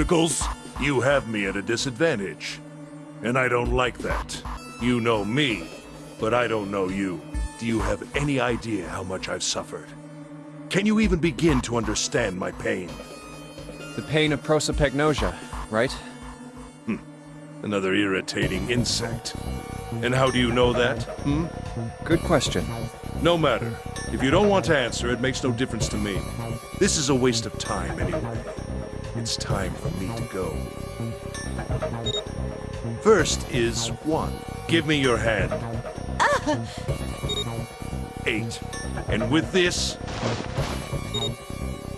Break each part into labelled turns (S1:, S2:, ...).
S1: tentacles? You have me at a disadvantage. And I don't like that. You know me, but I don't know you. Do you have any idea how much I've suffered? Can you even begin to understand my pain?
S2: The pain of prosopagnosia, right?
S1: Another irritating insect. And how do you know that?
S2: Good question.
S1: No matter. If you don't want to answer, it makes no difference to me. This is a waste of time anyway. It's time for me to go. First is 1. Give me your hand. 8. And with this,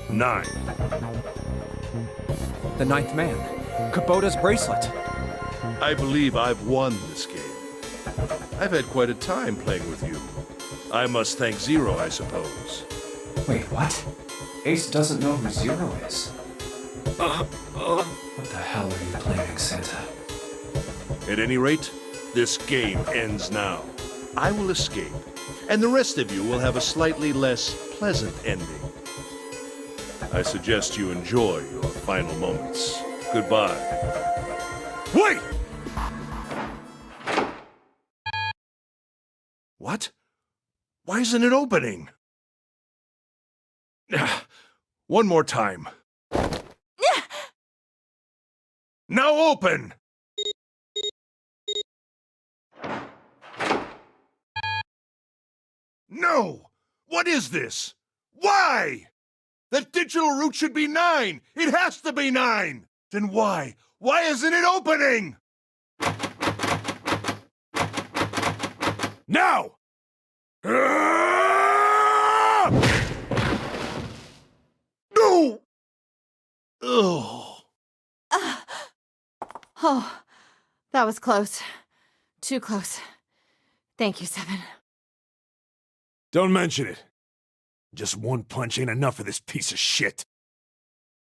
S1: 9.
S2: The ninth man. Kubota's bracelet.
S1: I believe I've won this game. I've had quite a time playing with you. I must thank Zero, I suppose.
S2: Wait, what? Ace doesn't know who Zero is. What the hell are you planning, Santa?
S1: At any rate, this game ends now. I will escape, and the rest of you will have a slightly less pleasant ending. I suggest you enjoy your final moments. Goodbye. Wait! What? Why isn't it opening? One more time. Now open! No! What is this? Why? That digital route should be 9! It has to be 9! Then why? Why isn't it opening? Now! No! Oh.
S3: Oh, that was close. Too close. Thank you, Seven.
S4: Don't mention it. Just one punch ain't enough for this piece of shit.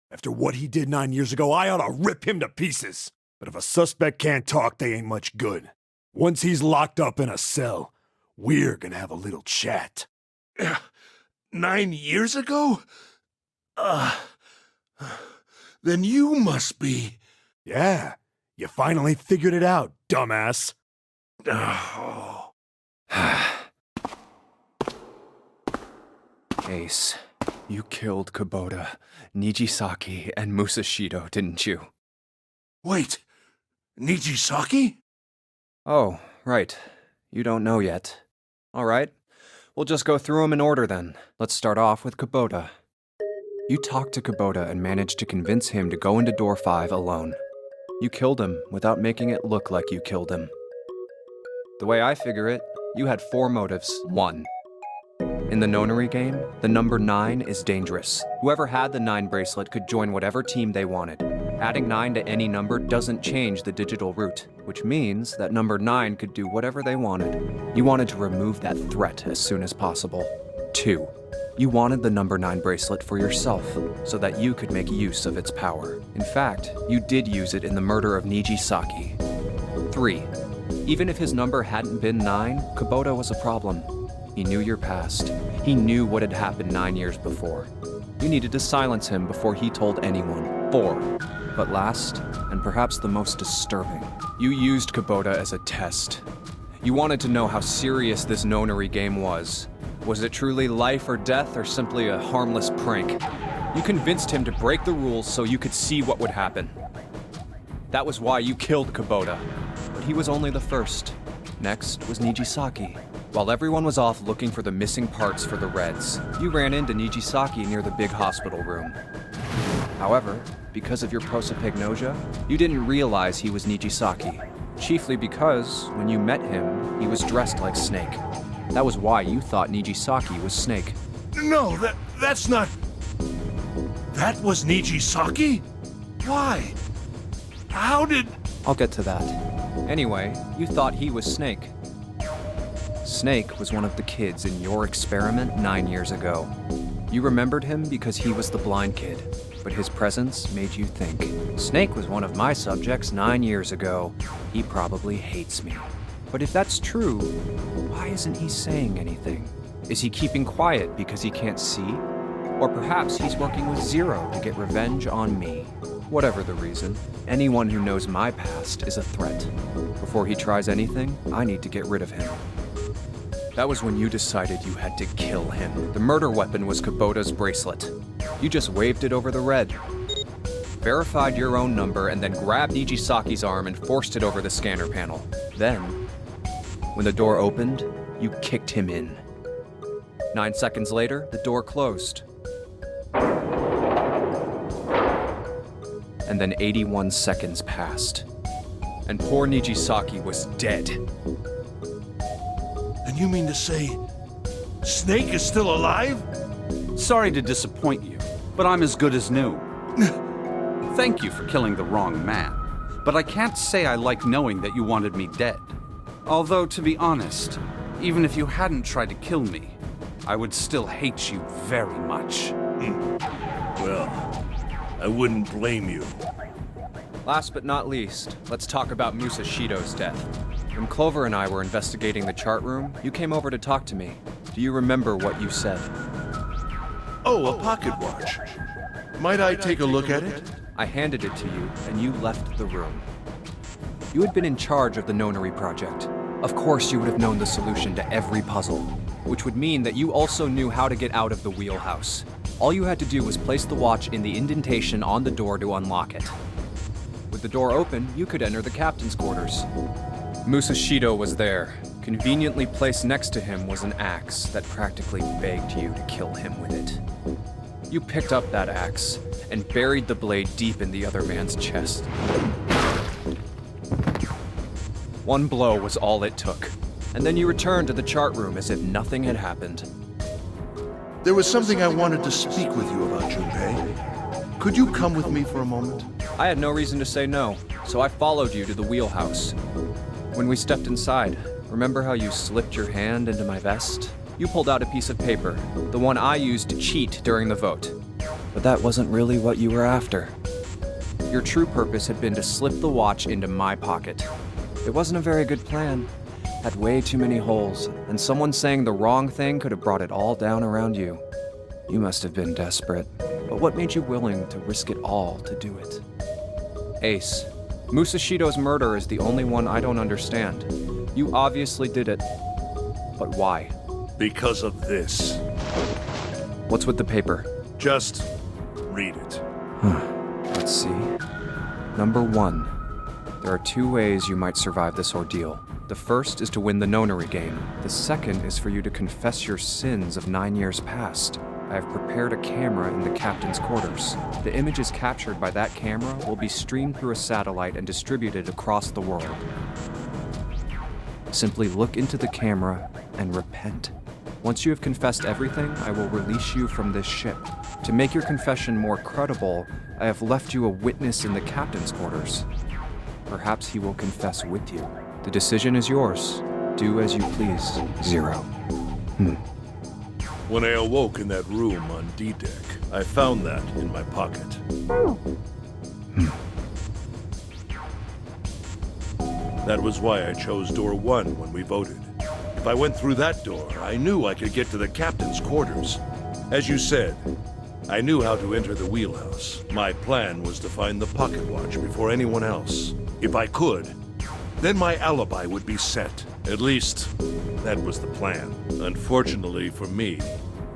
S4: After what he did 9 years ago, I ought to rip him to pieces. But if a suspect can't talk, they ain't much good. Once he's locked up in a cell, we're gonna have a little chat.
S1: 9 years ago? Then you must be...
S4: Yeah, you finally figured it out, dumbass.
S1: Oh.
S2: Ace, you killed Kubota, Nijisaki, and Musashido, didn't you?
S1: Wait, Nijisaki?
S2: Oh, right. You don't know yet. All right. We'll just go through them in order then. Let's start off with Kubota. You talked to Kubota and managed to convince him to go into door 5 alone. You killed him without making it look like you killed him. The way I figure it, you had 4 motives. 1. In the Nonary game, the number 9 is dangerous. Whoever had the 9 bracelet could join whatever team they wanted. Adding 9 to any number doesn't change the digital route, which means that number 9 could do whatever they wanted. You wanted to remove that threat as soon as possible. 2. You wanted the number 9 bracelet for yourself, so that you could make use of its power. In fact, you did use it in the murder of Nijisaki. 3. Even if his number hadn't been 9, Kubota was a problem. He knew your past. He knew what had happened 9 years before. You needed to silence him before he told anyone. 4. But last, and perhaps the most disturbing, you used Kubota as a test. You wanted to know how serious this Nonary game was. Was it truly life or death, or simply a harmless prank? You convinced him to break the rules so you could see what would happen. That was why you killed Kubota. But he was only the first. Next was Nijisaki. While everyone was off looking for the missing parts for the Reds, you ran into Nijisaki near the big hospital room. However, because of your prosopagnosia, you didn't realize he was Nijisaki. Chiefly because, when you met him, he was dressed like Snake. That was why you thought Nijisaki was Snake.
S1: No, that's not... That was Nijisaki? Why? How did...
S2: I'll get to that. Anyway, you thought he was Snake. Snake was one of the kids in your experiment 9 years ago. You remembered him because he was the blind kid, but his presence made you think. Snake was one of my subjects 9 years ago. He probably hates me. But if that's true, why isn't he saying anything? Is he keeping quiet because he can't see? Or perhaps he's working with Zero to get revenge on me. Whatever the reason, anyone who knows my past is a threat. Before he tries anything, I need to get rid of him. That was when you decided you had to kill him. The murder weapon was Kubota's bracelet. You just waved it over the red. Verified your own number and then grabbed Nijisaki's arm and forced it over the scanner panel. Then, when the door opened, you kicked him in. 9 seconds later, the door closed. And then 81 seconds passed. And poor Nijisaki was dead.
S1: And you mean to say Snake is still alive?
S5: Sorry to disappoint you, but I'm as good as new. Thank you for killing the wrong man, but I can't say I like knowing that you wanted me dead. Although, to be honest, even if you hadn't tried to kill me, I would still hate you very much.
S1: Well, I wouldn't blame you.
S2: Last but not least, let's talk about Musashido's death. When Clover and I were investigating the chart room, you came over to talk to me. Do you remember what you said?
S1: Oh, a pocket watch. Might I take a look at it?
S2: I handed it to you, and you left the room. You had been in charge of the Nonary project. Of course, you would have known the solution to every puzzle, which would mean that you also knew how to get out of the wheelhouse. All you had to do was place the watch in the indentation on the door to unlock it. With the door open, you could enter the captain's quarters. Musashido was there. Conveniently placed next to him was an axe that practically begged you to kill him with it. You picked up that axe and buried the blade deep in the other man's chest. One blow was all it took, and then you returned to the chart room as if nothing had happened.
S1: There was something I wanted to speak with you about, Junpei. Could you come with me for a moment?
S2: I had no reason to say no, so I followed you to the wheelhouse. When we stepped inside, remember how you slipped your hand into my vest? You pulled out a piece of paper, the one I used to cheat during the vote. But that wasn't really what you were after. Your true purpose had been to slip the watch into my pocket. It wasn't a very good plan. Had way too many holes, and someone saying the wrong thing could have brought it all down around you. You must have been desperate, but what made you willing to risk it all to do it? Ace, Musashido's murder is the only one I don't understand. You obviously did it, but why?
S1: Because of this.
S2: What's with the paper?
S1: Just read it.
S2: Let's see. Number 1. There are 2 ways you might survive this ordeal. The first is to win the Nonary game. The second is for you to confess your sins of 9 years past. I have prepared a camera in the captain's quarters. The images captured by that camera will be streamed through a satellite and distributed across the world. Simply look into the camera and repent. Once you have confessed everything, I will release you from this ship. To make your confession more credible, I have left you a witness in the captain's quarters. Perhaps he will confess with you. The decision is yours. Do as you please, Zero.
S1: When I awoke in that room on D-Deck, I found that in my pocket. That was why I chose door 1 when we voted. If I went through that door, I knew I could get to the captain's quarters. As you said, I knew how to enter the wheelhouse. My plan was to find the pocket watch before anyone else. If I could, then my alibi would be set. At least, that was the plan. Unfortunately for me,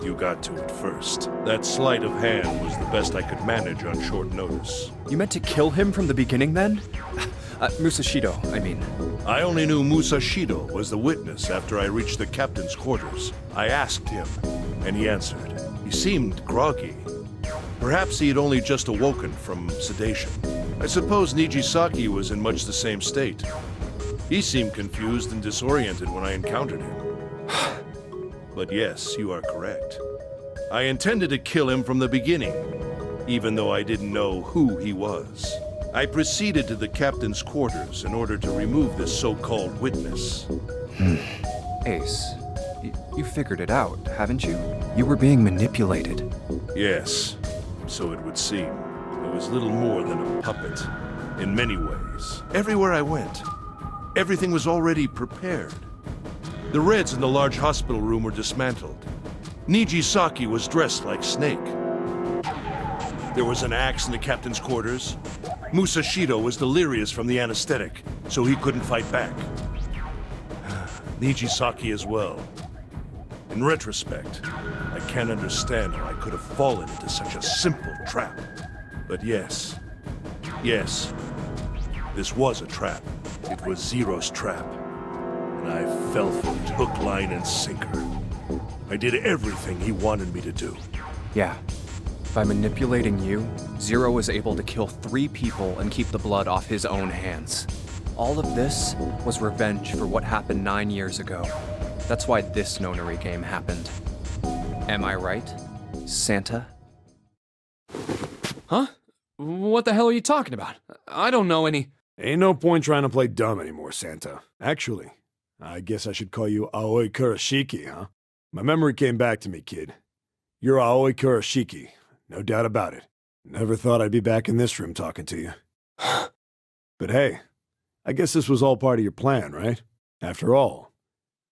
S1: you got to it first. That sleight of hand was the best I could manage on short notice.
S2: You meant to kill him from the beginning then? Musashido, I mean.
S1: I only knew Musashido was the witness after I reached the captain's quarters. I asked him, and he answered. He seemed groggy. Perhaps he had only just awoken from sedation. I suppose Nijisaki was in much the same state. He seemed confused and disoriented when I encountered him. But yes, you are correct. I intended to kill him from the beginning, even though I didn't know who he was. I proceeded to the captain's quarters in order to remove this so-called witness.
S2: Ace, you figured it out, haven't you? You were being manipulated.
S1: Yes, so it would seem. I was little more than a puppet, in many ways. Everywhere I went, everything was already prepared. The Reds in the large hospital room were dismantled. Nijisaki was dressed like Snake. There was an axe in the captain's quarters, Musashido was delirious from the anesthetic, so he couldn't fight back. Nijisaki as well. In retrospect, I can't understand how I could have fallen into such a simple trap. But yes, this was a trap. It was Zero's trap. And I fell for it, hook, line, and sinker. I did everything he wanted me to do.
S2: Yeah. By manipulating you, Zero was able to kill 3 people and keep the blood off his own hands. All of this was revenge for what happened 9 years ago. That's why this Nonary game happened. Am I right, Santa?
S6: Huh? What the hell are you talking about? I don't know any...
S4: Ain't no point trying to play dumb anymore, Santa. Actually, I guess I should call you Aoi Kurashiki, huh? My memory came back to me, kid. You're Aoi Kurashiki, no doubt about it. Never thought I'd be back in this room talking to you. But hey, I guess this was all part of your plan, right? After all,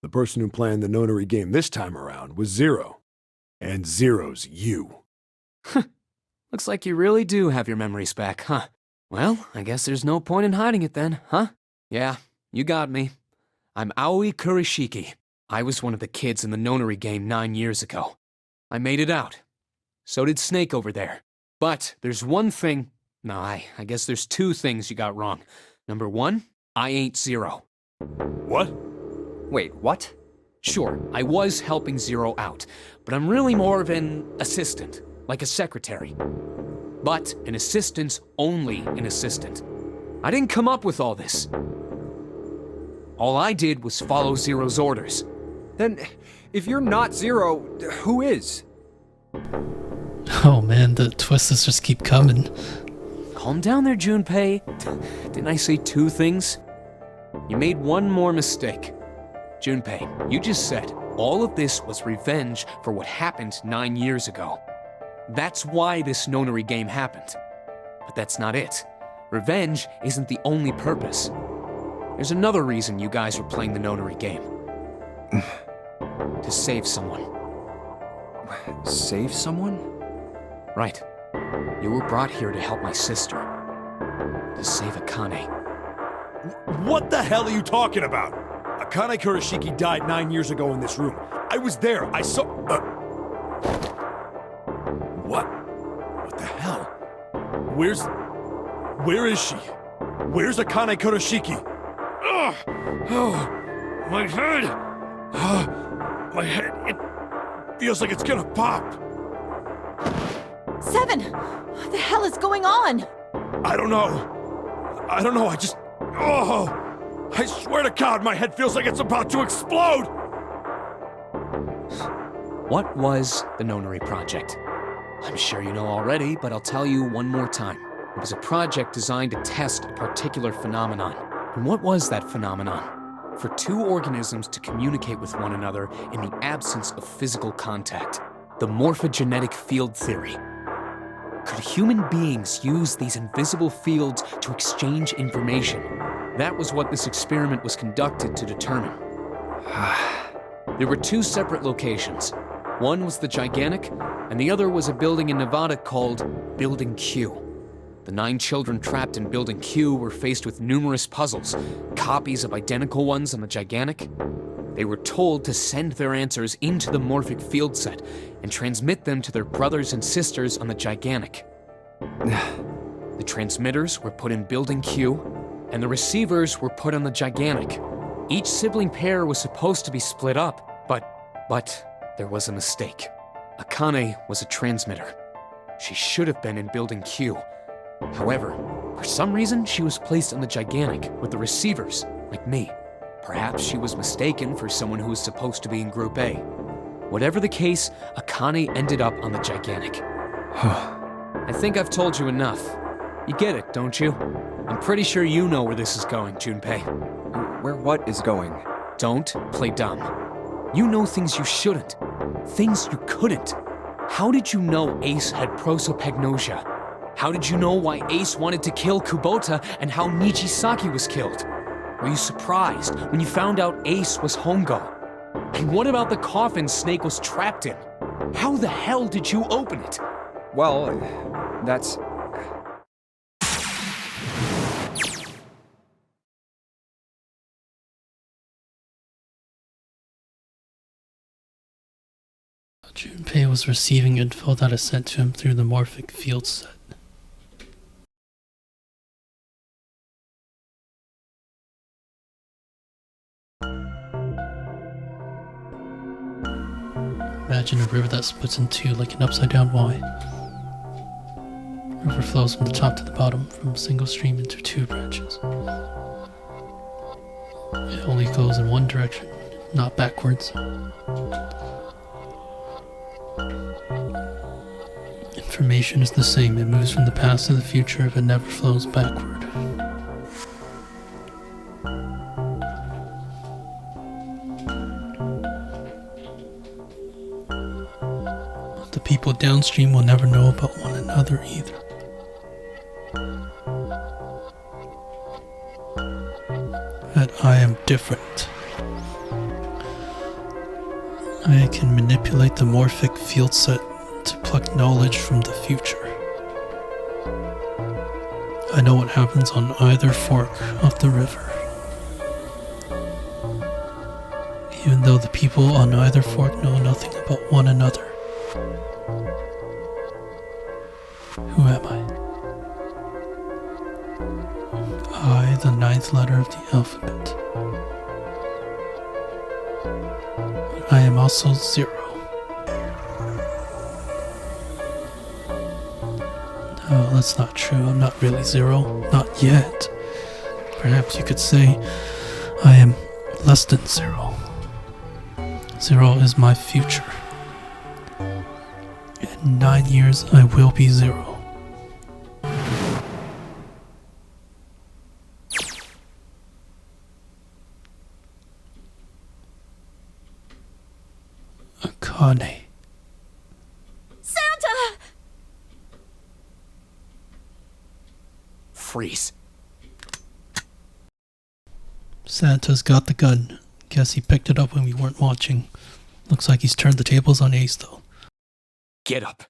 S4: the person who planned the Nonary game this time around was Zero. And Zero's you.
S6: Looks like you really do have your memories back, huh? Well, I guess there's no point in hiding it then, huh? Yeah, you got me. I'm Aoi Kurashiki. I was one of the kids in the Nonary game 9 years ago. I made it out. So did Snake over there. But there's one thing... No, I guess there's 2 things you got wrong. Number 1, I ain't Zero.
S4: What?
S2: Wait, what?
S6: Sure, I was helping Zero out, but I'm really more of an assistant, like a secretary. But an assistant's only an assistant. I didn't come up with all this. All I did was follow Zero's orders.
S2: Then, if you're not Zero, who is?
S7: Oh man, the twists just keep coming.
S6: Calm down there, Junpei. Didn't I say 2 things? You made one more mistake. Junpei, you just said all of this was revenge for what happened 9 years ago. That's why this Nonary game happened. But that's not it. Revenge isn't the only purpose. There's another reason you guys were playing the Nonary game. To save someone.
S2: Save someone?
S6: Right. You were brought here to help my sister. To save Akane.
S4: What the hell are you talking about? Akane Kurashiki died 9 years ago in this room. I was there. I saw... What? What the hell? Where is she? Where's Akane Kurashiki? Ugh! Oh, my head! My head, it feels like it's gonna pop.
S3: 7! What the hell is going on?
S4: I don't know, I just... Oh! I swear to God, my head feels like it's about to explode!
S6: What was the Nonary Project? I'm sure you know already, but I'll tell you one more time. It was a project designed to test a particular phenomenon. And what was that phenomenon? For 2 organisms to communicate with one another in the absence of physical contact. The morphogenetic field theory. Could human beings use these invisible fields to exchange information? That was what this experiment was conducted to determine. There were 2 separate locations. One was the Gigantic, and the other was a building in Nevada called Building Q. The 9 children trapped in Building Q were faced with numerous puzzles, copies of identical ones on the Gigantic. They were told to send their answers into the morphic field set and transmit them to their brothers and sisters on the Gigantic. The transmitters were put in Building Q, and the receivers were put on the Gigantic. Each sibling pair was supposed to be split up, but there was a mistake. Akane was a transmitter. She should have been in Building Q. However, for some reason, she was placed on the Gigantic with the receivers, like me. Perhaps she was mistaken for someone who was supposed to be in Group A. Whatever the case, Akane ended up on the Gigantic. I think I've told you enough. You get it, don't you? I'm pretty sure you know where this is going, Junpei.
S2: Where what is going?
S6: Don't play dumb. You know things you shouldn't. Things you couldn't. How did you know Ace had prosopagnosia? How did you know why Ace wanted to kill Kubota and how Nijisaki was killed? Were you surprised when you found out Ace was Hongo? And what about the coffin Snake was trapped in? How the hell did you open it?
S2: Well, that's...
S7: Junpei was receiving info that is sent to him through the morphic field set. Imagine a river that splits in two like an upside-down Y. The river flows from the top to the bottom, from a single stream into two branches. It only goes in one direction, not backwards. Information is the same. It moves from the past to the future if it never flows backward. The people downstream will never know about one another either. That I am different. I can manipulate the morphic field set to pluck knowledge from the future. I know what happens on either fork of the river. Even though the people on either fork know nothing about one another. Who am I? I, the ninth letter of the alphabet. I am also 0. Oh, that's not true. I'm not really 0. Not yet. Perhaps you could say I am less than 0. 0 is my future. In 9 years, I will be 0. Akane.
S3: Santa!
S6: Freeze.
S7: Santa's got the gun. Guess he picked it up when we weren't watching. Looks like he's turned the tables on Ace, though.
S6: Get up.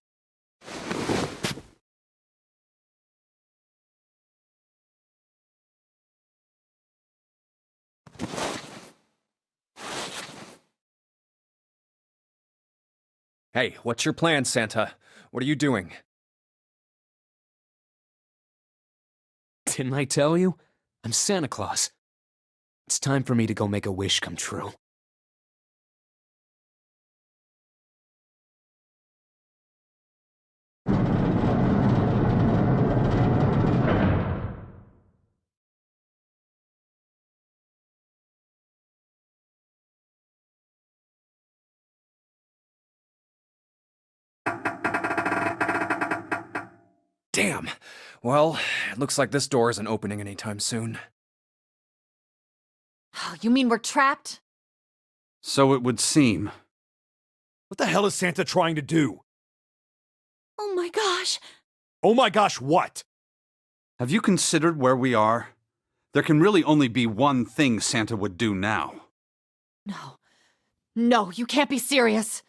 S2: Hey, what's your plan, Santa? What are you doing?
S6: Didn't I tell you? I'm Santa Claus. It's time for me to go make a wish come true.
S2: Damn. Well, it looks like this door isn't opening anytime soon.
S3: Oh, you mean we're trapped?
S5: So it would seem.
S4: What the hell is Santa trying to do?
S3: Oh my gosh.
S4: Oh my gosh, what?
S5: Have you considered where we are? There can really only be one thing Santa would do now.
S3: No. No, you can't be serious.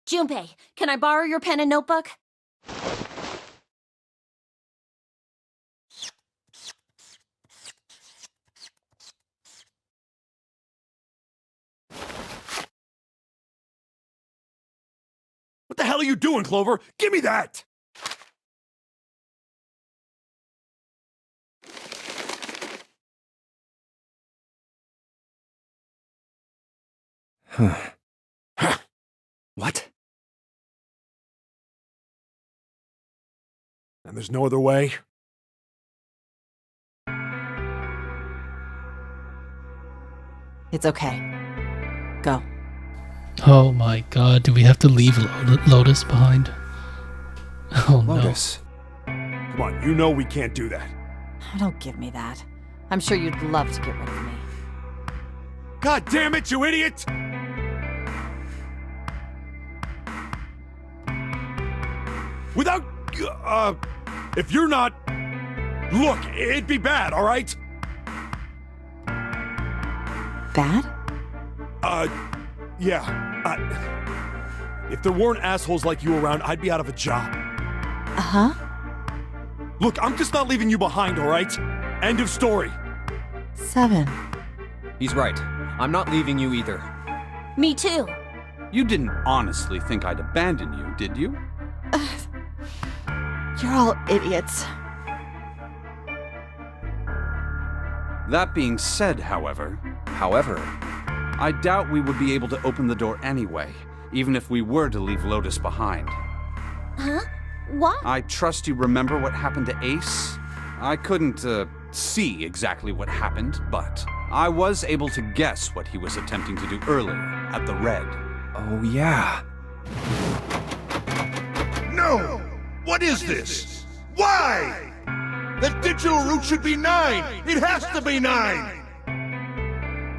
S3: Junpei, can I borrow your pen and notebook?
S4: What the hell are you doing, Clover? Give me that!
S2: What?
S4: And there's no other way?
S3: It's okay. Go.
S7: Oh my god, do we have to leave Lotus behind? Oh no.
S2: Lotus.
S4: Come on, you know we can't do that.
S3: Don't give me that. I'm sure you'd love to get rid of me.
S4: God damn it, you idiot! Without... if you're not... Look, it'd be bad, alright?
S3: Bad?
S4: Yeah. If there weren't assholes like you around, I'd be out of a job.
S3: Uh-huh.
S4: Look, I'm just not leaving you behind, alright? End of story.
S3: 7.
S2: He's right. I'm not leaving you either.
S3: Me too.
S5: You didn't honestly think I'd abandon you, did you?
S3: You're all idiots.
S5: That being said, however,
S2: However,
S5: I doubt we would be able to open the door anyway, even if we were to leave Lotus behind.
S3: Huh? What?
S5: I trust you remember what happened to Ace? I couldn't, see exactly what happened, but I was able to guess what he was attempting to do earlier at the Red.
S2: oh yeah.
S1: No! What is this? Why? The digital root should be 9! It has to be 9!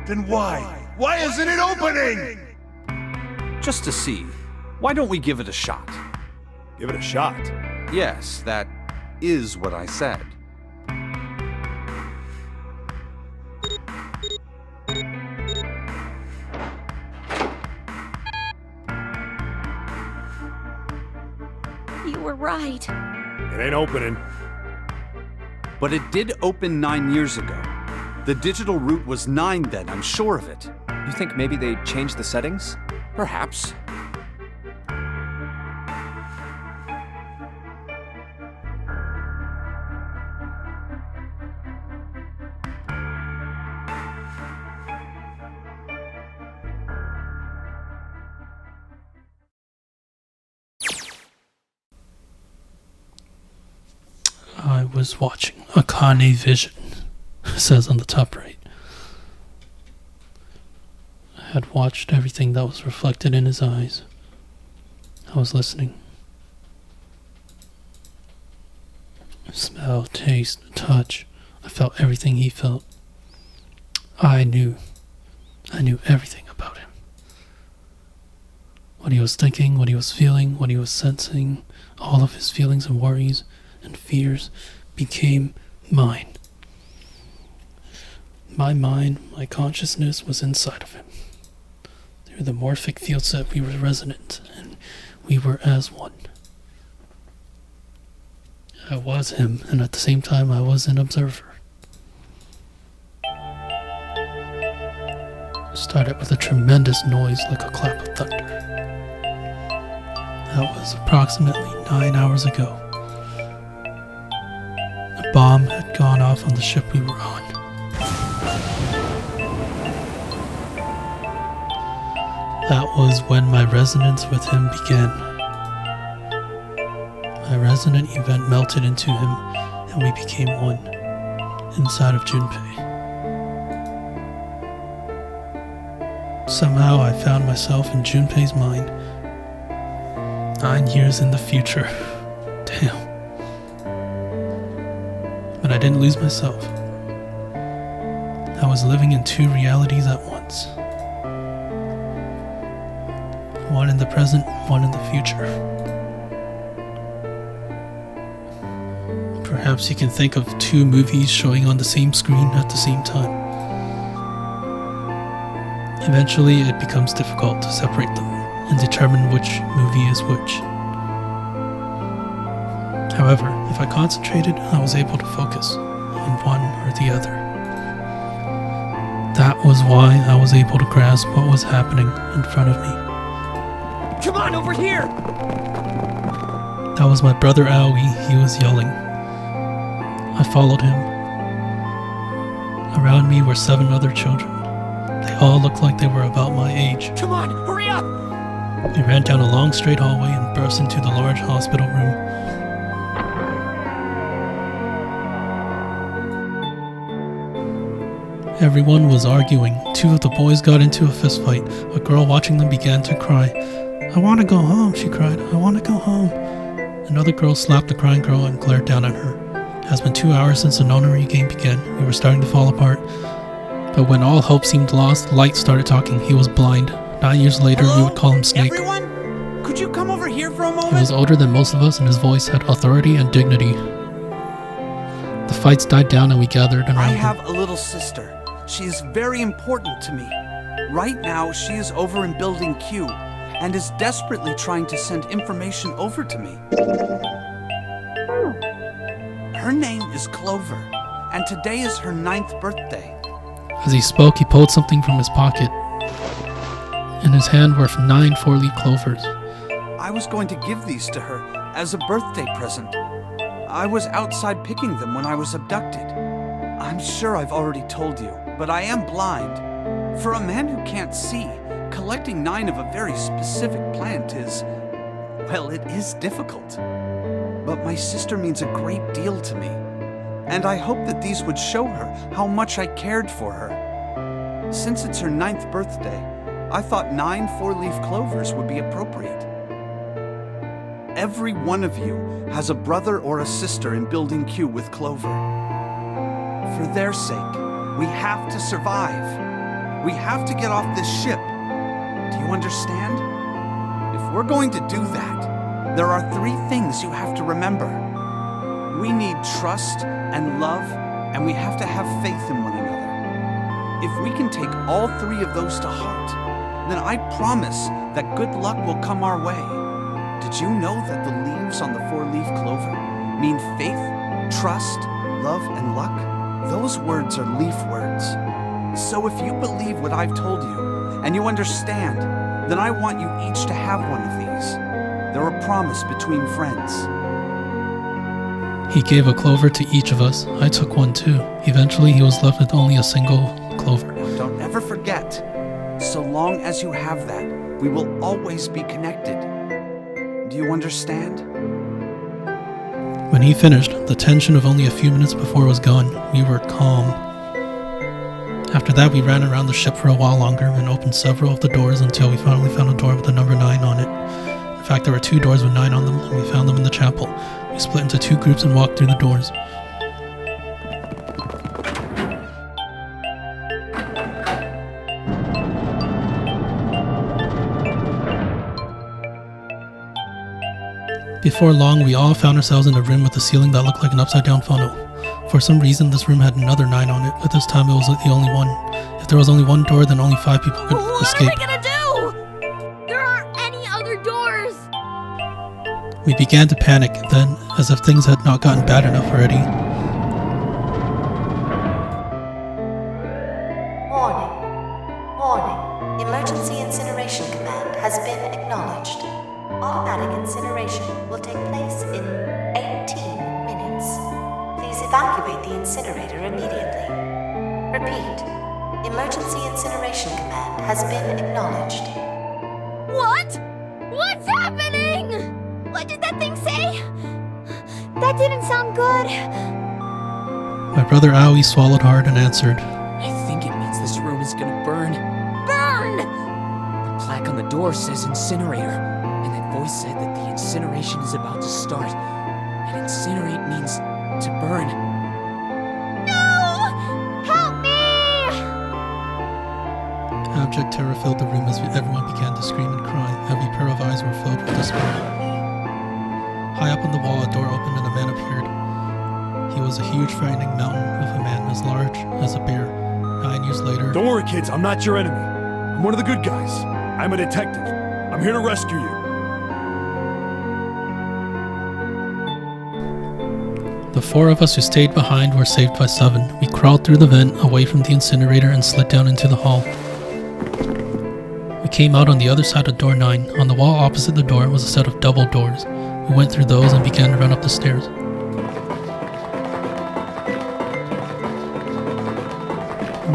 S1: Then why? Why isn't it opening?
S5: Just to see, why don't we give it a shot?
S4: Give it a shot.
S5: Yes, that is what I said.
S3: You were right.
S4: It ain't opening.
S5: But it did open 9 years ago. The digital root was 9 then, I'm sure of it.
S2: You think maybe they changed the settings?
S5: Perhaps.
S7: I was watching Akane Vision, it says on the top right. I had watched everything that was reflected in his eyes. I was listening. Smell, taste, touch. I felt everything he felt. I knew everything about him. What he was thinking, what he was feeling, what he was sensing, all of his feelings and worries and fears became mine. My mind, my consciousness was inside of him. Through the morphic field set we were resonant, and we were as one. I was him, and at the same time I was an observer. It started with a tremendous noise like a clap of thunder. That was approximately 9 hours ago. A bomb had gone off on the ship we were on. That was when my resonance with him began. My resonant event melted into him, and we became one, inside of Junpei. Somehow I found myself in Junpei's mind. 9 years in the future. Damn. But I didn't lose myself. I was living in 2 realities at once. One in the present, one in the future. Perhaps you can think of 2 movies showing on the same screen at the same time. Eventually, it becomes difficult to separate them and determine which movie is which. However, if I concentrated, I was able to focus on one or the other. That was why I was able to grasp what was happening in front of me.
S6: Come on, over here!
S7: That was my brother Aoi. He was yelling. I followed him. Around me were 7 other children. They all looked like they were about my age.
S6: Come on, hurry up!
S7: We ran down a long straight hallway and burst into the large hospital room. Everyone was arguing. 2 of the boys got into a fist fight. A girl watching them began to cry. "I want to go home," she cried. "I want to go home." Another girl slapped the crying girl and glared down at her. It has been 2 hours since the Nonary game began. We were starting to fall apart. But when all hope seemed lost, Light started talking. He was blind. 9 years later, we would call him Snake.
S6: Everyone? Could you come over here for a
S7: He
S6: moment?
S7: was older than most of us, and his voice had authority and dignity. The fights died down, and we gathered around
S8: I
S7: him.
S8: have a little sister. She is very important to me. Right now, she is over in Building Q.
S5: and is desperately trying to send information over to me. Her name is Clover, and today is her 9th birthday.
S7: As he spoke, he pulled something from his pocket. In his hand were 9 four-leaf clovers.
S5: I was going to give these to her as a birthday present. I was outside picking them when I was abducted. I'm sure I've already told you, but I am blind. For a man who can't see, collecting 9 of a very specific plant is, well, it is difficult. But my sister means a great deal to me, and I hope that these would show her how much I cared for her. Since it's her 9th birthday, I thought 9 four-leaf clovers would be appropriate. Every one of you has a brother or a sister in Building Q with Clover. For their sake, we have to survive. We have to get off this ship. Do you understand? If we're going to do that, there are 3 things you have to remember. We need trust and love, and we have to have faith in one another. If we can take all 3 of those to heart, then I promise that good luck will come our way. Did you know that the leaves on the 4-leaf clover mean faith, trust, love, and luck? Those words are leaf words. So if you believe what I've told you, and you understand, then I want you each to have one of these. They're a promise between friends.
S7: He gave a clover to each of us. I took one too. Eventually, he was left with only a single clover.
S5: Now, don't ever forget, so long as you have that, we will always be connected. Do you understand?
S7: When he finished, the tension of only a few minutes before was gone. We were calm. After that, we ran around the ship for a while longer and opened several of the doors until we finally found a door with the number 9 on it. In fact, there were 2 doors with 9 on them, and we found them in the chapel. We split into 2 groups and walked through the doors. Before long, we all found ourselves in a room with a ceiling that looked like an upside-down funnel. For some reason, this room had another 9 on it, but this time it was the only one. If there was only one door, then only 5 people could escape.
S3: What are we gonna do? There aren't any other doors!
S7: We began to panic, then, as if things had not gotten bad enough already.
S8: Warning. Emergency incineration command has been acknowledged. Automatic incineration will take place in 18 minutes. Please evacuate the incinerator immediately. Repeat. Emergency incineration command has been acknowledged.
S3: What? What's happening? What did that thing say? That didn't sound good.
S7: My brother Aoi swallowed hard and answered,
S6: I think it means this room is gonna burn.
S3: Burn!
S6: The plaque on the door says incinerator, and that voice said that the incineration is about to start. And incinerate means to burn.
S3: No! Help me!
S7: Abject terror filled the room as everyone began to scream and cry. Every pair of eyes were filled with despair. High up on the wall, a door opened and a man appeared. He was a huge, frightening mountain of a man as large as a bear. 9 years later...
S4: Don't worry, kids. I'm not your enemy. I'm one of the good guys. I'm a detective. I'm here to rescue you.
S7: The 4 of us who stayed behind were saved by 7. We crawled through the vent, away from the incinerator, and slid down into the hall. We came out on the other side of door 9. On the wall opposite the door was a set of double doors. We went through those and began to run up the stairs.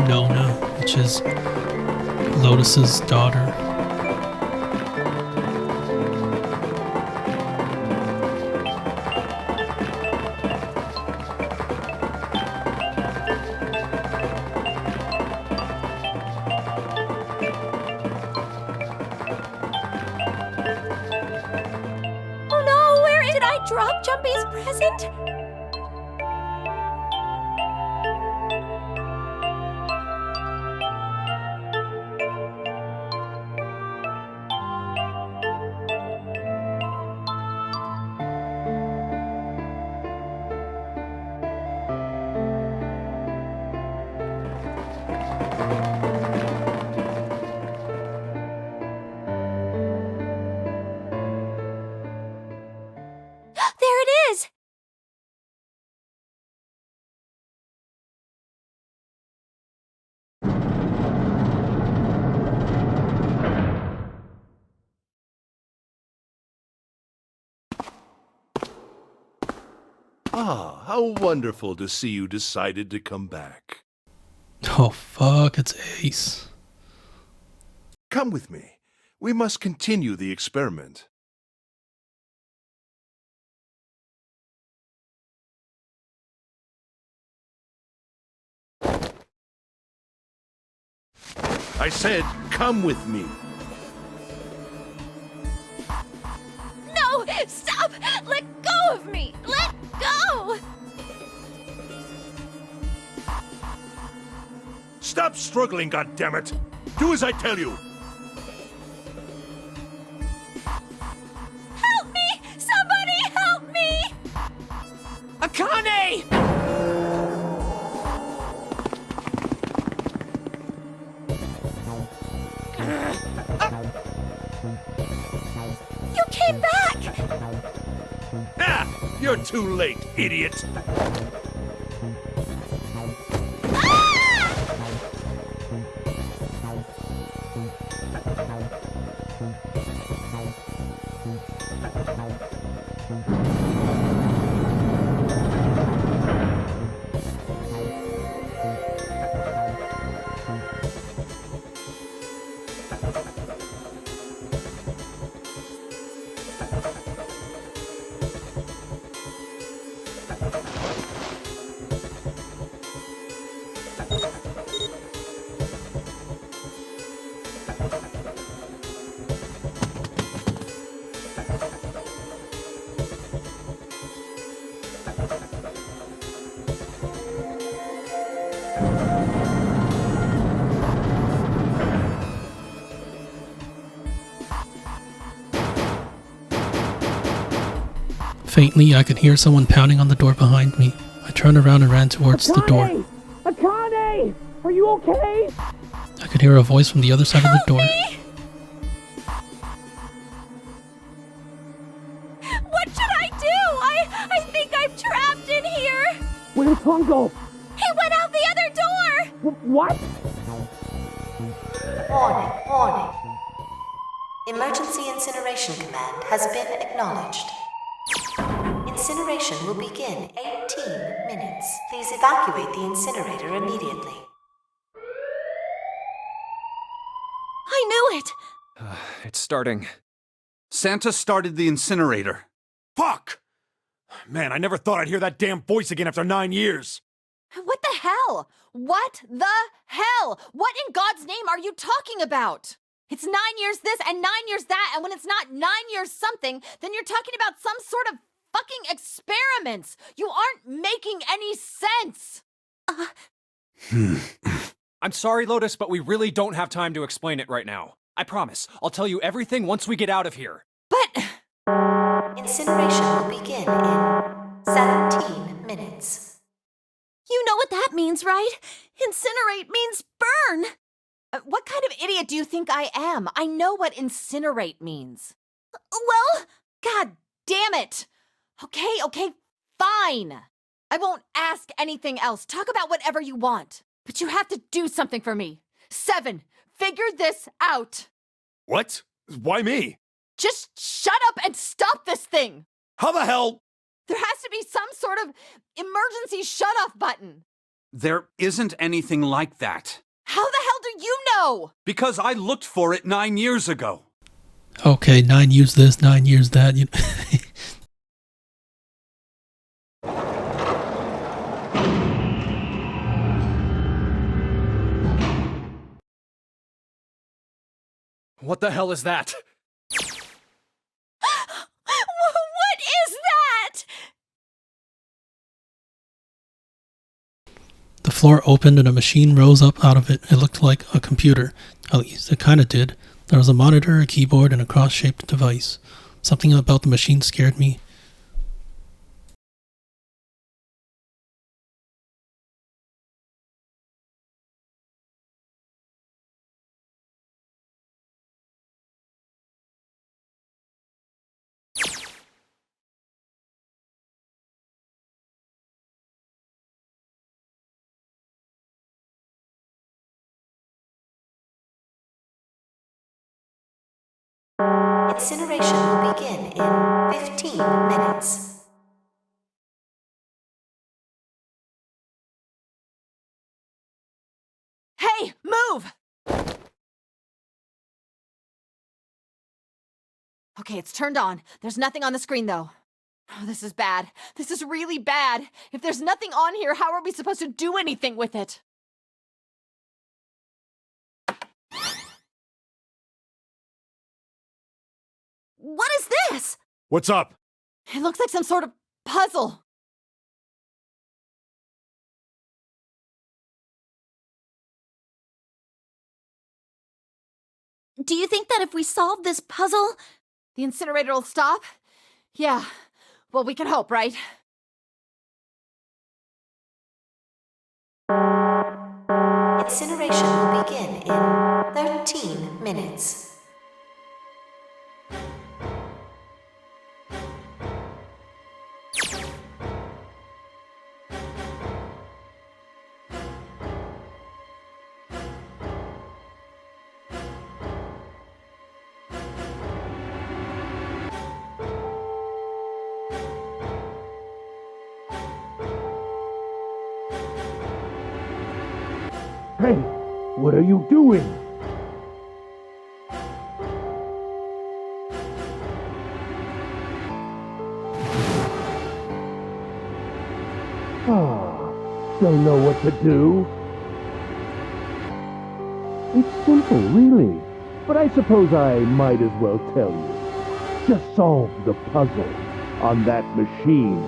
S7: Nona, which is Lotus's daughter.
S3: Oh no, where did I drop Jumpy's present?
S1: Ah, how wonderful to see you decided to come back.
S7: Oh fuck, it's Ace.
S1: Come with me. We must continue the experiment. I said, come with me.
S3: No! Stop! Let go of me! Let go!
S1: Stop struggling, goddammit! Do as I tell you!
S3: Help me! Somebody help me!
S6: Akane!
S3: You came back!
S1: Ah! You're too late, idiot!
S7: Faintly, I could hear someone pounding on the door behind me. I turned around and ran towards the door.
S6: Akane! Are you okay?
S7: I could hear a voice from the other side of the door.
S3: What should I do? I think I'm trapped in here!
S6: Where did Tom go?
S3: He went out the other door!
S6: What?
S8: Warning, warning. Emergency Incineration Command has been acknowledged. Incineration will begin 18 minutes. Please evacuate the incinerator immediately.
S3: I knew it!
S2: It's starting.
S5: Santa started the incinerator.
S4: Fuck! Man, I never thought I'd hear that damn voice again after 9 years.
S9: What the hell? What the hell? What in God's name are you talking about? It's 9 years this and 9 years that, and when it's not 9 years something, then you're talking about some sort of fucking experiments. You aren't making any sense.
S2: I'm sorry, Lotus, but we really don't have time to explain it right now. I promise. I'll tell you everything once we get out of here.
S9: But
S8: Incineration will begin in 17 minutes.
S9: you know what that means, right? Incinerate means burn. What kind of idiot do you think I am? I know what incinerate means. Well, god damn it. Okay, fine. I won't ask anything else. Talk about whatever you want. But you have to do something for me. 7, figure this out.
S4: What? Why me?
S9: Just shut up and stop this thing.
S4: How the hell?
S9: There has to be some sort of emergency shut-off button.
S5: There isn't anything like that.
S9: How the hell do you know?
S5: Because I looked for it 9 years ago.
S7: Okay, 9 years this, 9 years that.
S2: What the hell is that?
S9: What is that?
S7: The floor opened and a machine rose up out of it. It looked like a computer. At least it kinda did. There was a monitor, a keyboard, and a cross-shaped device. Something about the machine scared me.
S8: Incineration will begin in 15 minutes.
S9: move! Okay, it's turned on. There's nothing on the screen, though. Oh, this is bad. This is really bad. If there's nothing on here, how are we supposed to do anything with it? What is this?
S4: What's up?
S9: It looks like some sort of puzzle.
S3: Do you think that if we solve this puzzle,
S9: The incinerator will stop? Yeah. Well, we can hope, right?
S8: Incineration will begin in 13 minutes.
S10: Hey, what are you doing? Don't know what to do? It's simple, really. But I suppose I might as well tell you. Just solve the puzzle on that machine.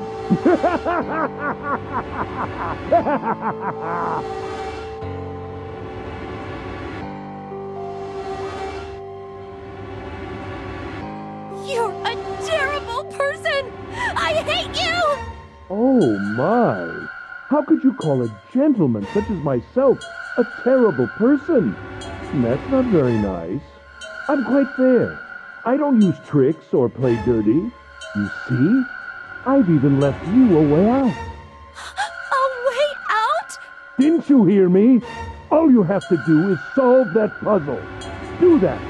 S3: you're a terrible person! I hate you!
S10: Oh my! How could you call a gentleman such as myself a terrible person? That's not very nice. I'm quite fair. I don't use tricks or play dirty. You see? I've even left you a way out.
S3: A way out?
S10: Didn't you hear me? All you have to do is solve that puzzle. Do that,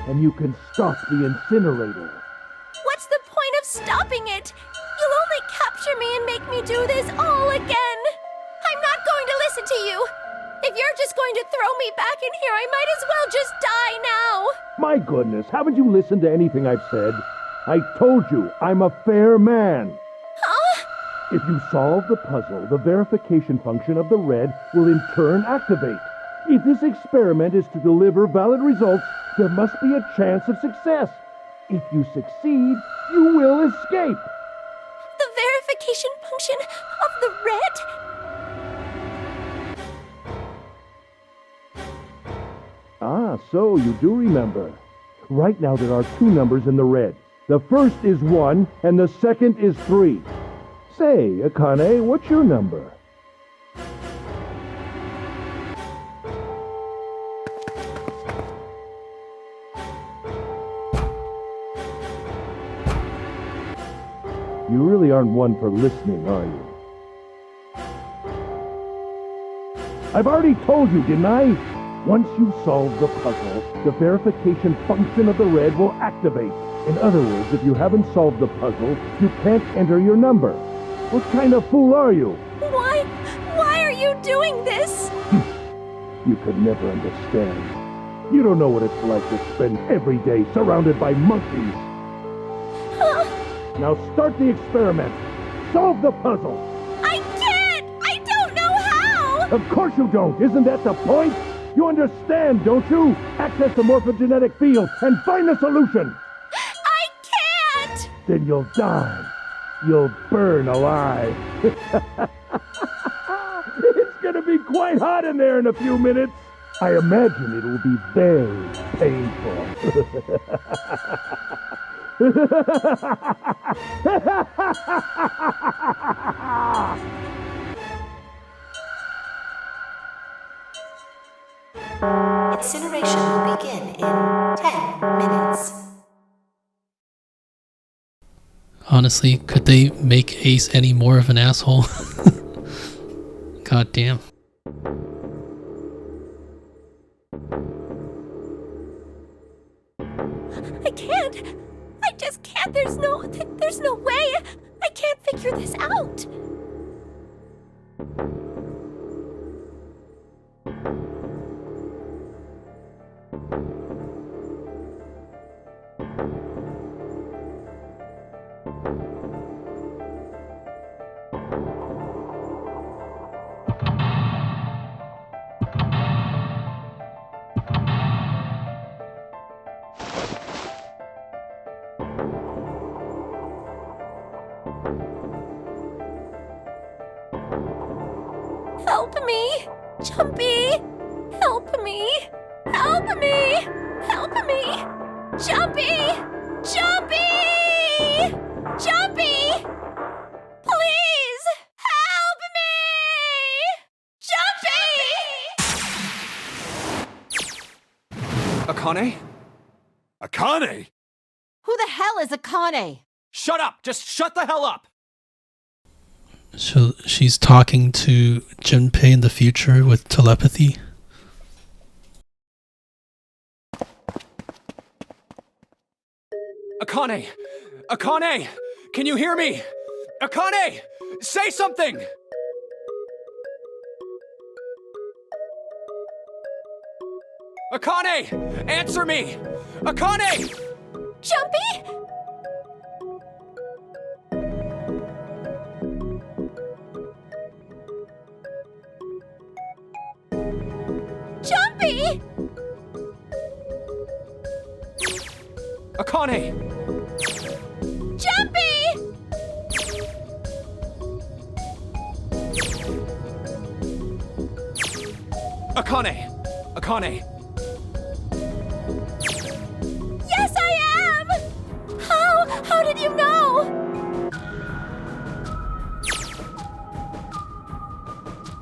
S10: and you can stop the incinerator.
S3: What's the point of stopping it? You'll only capture me and make me do this all again. I'm not going to listen to you. If you're just going to throw me back in here, I might as well just die now.
S10: My goodness, haven't you listened to anything I've said? I told you, I'm a fair man.
S3: Huh?
S10: If you solve the puzzle, the verification function of the red will in turn activate. If this experiment is to deliver valid results, there must be a chance of success. If you succeed, you will escape.
S3: The verification function of the red?
S10: Ah, so you do remember. Right now there are two numbers in the red. The first is 1 and the second is 3. Say, Akane, what's your number? You really aren't one for listening, are you? I've already told you, didn't I? Once you solve the puzzle, the verification function of the red will activate. In other words, if you haven't solved the puzzle, you can't enter your number. What kind of fool are you?
S3: Why are you doing this?
S10: You could never understand. You don't know what it's like to spend every day surrounded by monkeys. Now start the experiment. Solve the puzzle.
S3: I can't! I don't know how!
S10: Of course you don't. Isn't that the point? You understand, don't you? Access the morphogenetic field and find the solution.
S3: I can't!
S10: Then you'll die. You'll burn alive. It's gonna be quite hot in there in a few minutes. I imagine it will be very painful.
S8: Incineration will begin in 10 minutes.
S7: Honestly, could they make Ace any more of an asshole? God damn.
S3: I can't! I just can't! There's no way! I can't figure this out! Help me! Jumpy! Help me! Help me! Help me! Jumpy! Jumpy! Jumpy! Please! Help me! Jumpy!
S2: Akane?
S4: Akane?
S9: Who the hell is Akane?
S2: Shut up! Just shut the hell up!
S7: So she's talking to Junpei in the future with telepathy.
S2: Akane! Akane! Can you hear me? Akane! Say something! Akane! Answer me! Akane!
S3: Jumpy? Jumpy!
S2: Akane!
S3: Jumpy!
S2: Akane! Akane!
S3: Yes, I am! How did you know?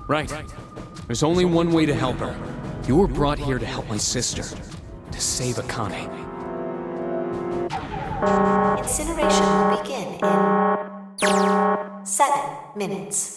S6: Right. There's only one way to help her. You were brought here to help my sister. To save Akane.
S8: Incineration will begin in 7 minutes.